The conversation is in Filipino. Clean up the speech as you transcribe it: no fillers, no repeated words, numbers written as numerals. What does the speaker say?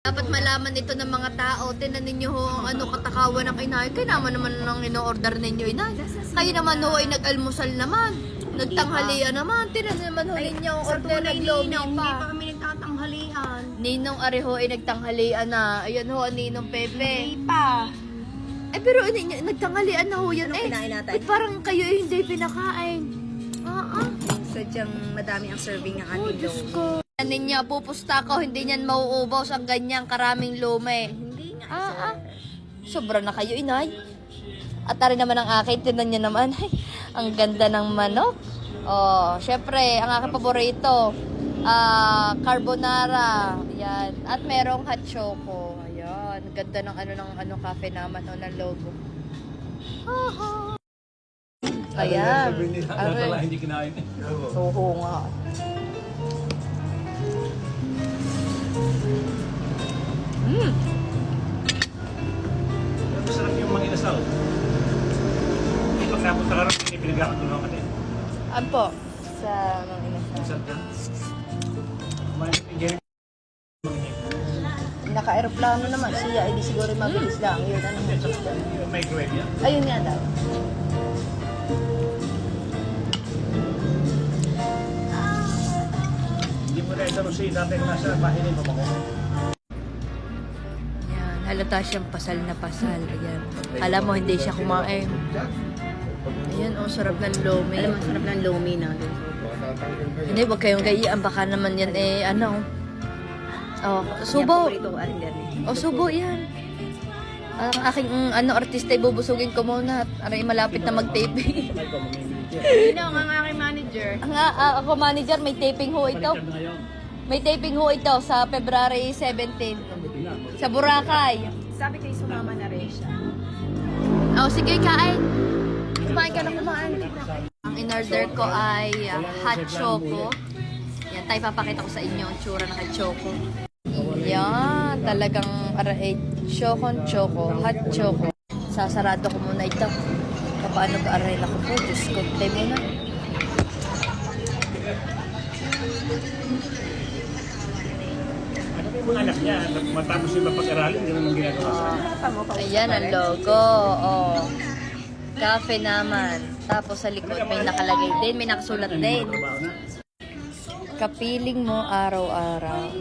Dapat malaman ito ng mga tao. Tinan ninyo ho ang katakawan ng inay. Kaya naman ng ino-order ninyo inay. Kayo naman ho ay nag-almusal naman. Nagtanghalian naman. Tinan naman ho ninyo ang order ng lomi Hindi pa. pa kami nagtatanghalian. Ninong Areho ay nagtanghalian na. Ayan ho, ang Ninong Pepe. Hindi pa. Pero nagtanghalian na ho yan Anong kinain natin? Ba't parang kayo ay hindi pinakain? Sadyang madami ang serving ng Oh, ating Diyos lomi. ko. Niya, pupusta ko, hindi niyan mauubaw sa ganyang karaming lume. Hindi nga. Sobra na kayo, inay. At tari naman ang akin, tinan niya naman. Ay, ang ganda ng manok. Oh, syempre, ang aking paborito, carbonara. Yan. At merong hot choco. Ayan. Ganda ng cafe naman o ng logo. Ayan. Aray. Hindi kinain. Oo nga. Masarap yung mga inasal. Pag napunta ka rin, hindi pinagkakatulungan ka din. Ano po? Sa mga inasal. Masarap yan. Kumain ka Jerry. Naka-aeroplano naman siya, hindi siguro mabilis lang. Yun, ano mo? Yung microwave yan. Ayun nga daw. Hindi mo na ito si dati na nasa bahay ni Papa ko. Ayan, halata siyang pasal na pasal. Ayan. Alam mo, hindi siya kumain. Ayan, oh, sarap ng lomi. Alam mo, sarap ng lomi natin. Hindi, wag kayong gayaan. Baka naman yan, Oh, subo. Ito, Oh, subo yan. Ang aking, artista, ibubusugin ko muna. Aray, malapit na mag-taping. Sino ang aking manager? Ako manager, may taping ho ito. Baliktad na ngayon. May taping ho ito sa February 17. Sa Boracay. Sabi kayo sumama na rin siya. Oh, sige, kain. Kumain ka na kumain. Ang in-order ko ay hot choco. Yan, tayo papakita ko sa inyo ang tsura ng hot choco. Yan, talagang choco, hot choco. Sasarado ko muna ito. Paano ka aray na ko po? Diyos ko, tayo muna. Ano yung mga anak niya? Matapos yung mapag-aralin, gano'n ang ginagawa sa kanya. Ayan ang logo. Oh. Cafe naman. Tapos sa likod may nakalagay din, may nakasulat din. Trabaho na. Kapiling mo araw-araw.